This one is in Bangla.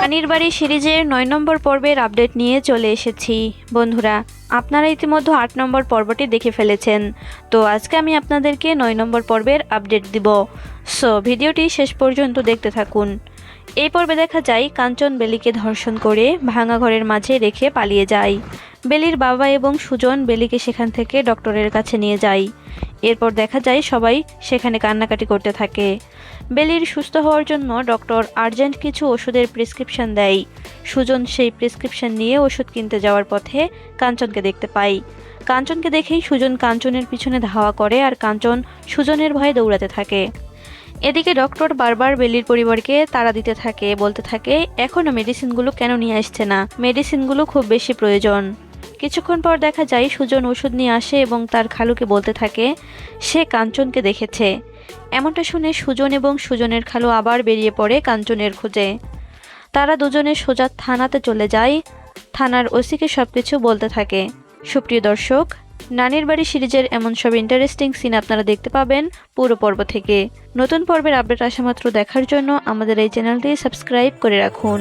নানির বাড়ি সিরিজের 9 নম্বর পর্বের আপডেট নিয়ে চলে এসেছি। বন্ধুরা, আপনারা ইতিমধ্যে 8 নম্বর পর্বটি দেখে ফেলেছেন। তো আজকে আমি আপনাদেরকে 9 নম্বর পর্বের আপডেট দিব। সো ভিডিওটি শেষ পর্যন্ত দেখতে থাকুন। এই পর্বে দেখা যায় কাঞ্চন বেলিকে ধর্ষণ করে ভাঙা ঘরের মাঝে রেখে পালিয়ে যায়। বেলির বাবা এবং সুজন বেলিকে সেখান থেকে ডক্টরের কাছে নিয়ে যায়। এরপর দেখা যায় সবাই সেখানে কান্নাকাটি করতে থাকে। বেলির সুস্থ হওয়ার জন্য ডক্টর আর্জেন্ট কিছু ওষুধের প্রেসক্রিপশন দেয়। সুজন সেই প্রেসক্রিপশন নিয়ে ওষুধ কিনতে যাওয়ার পথে কাঞ্চনকে দেখতে পায়। কাঞ্চনকে দেখেই সুজন কাঞ্চনের পিছনে ধাওয়া করে আর কাঞ্চন সুজনের ভয়ে দৌড়াতে থাকে। এদিকে ডক্টর বারবার বেলির পরিবারকে তাড়া দিতে থাকে, বলতে থাকে এখনও মেডিসিনগুলো কেন নিয়ে আসছে না, মেডিসিনগুলো খুব বেশি প্রয়োজন। কিছুক্ষণ পর দেখা যায় সুজন ওষুধ নিয়ে আসে এবং তার খালুকে বলতে থাকে সে কাঞ্চনকে দেখেছে। এমনটা শুনে সুজন এবং সুজনের খালু আবার বেরিয়ে পড়ে কাঞ্চনের খোঁজে। তারা দুজনে সোজা থানাতে চলে যায়। থানার ওসিকে সবকিছু বলতে থাকে। সুপ্রিয় দর্শক, নানির বাড়ি সিরিজের এমন সব ইন্টারেস্টিং সিন আপনারা দেখতে পাবেন পুরো পর্ব থেকে। নতুন পর্বের আপডেট আসা মাত্র দেখার জন্য আমাদের এই চ্যানেলটি সাবস্ক্রাইব করে রাখুন।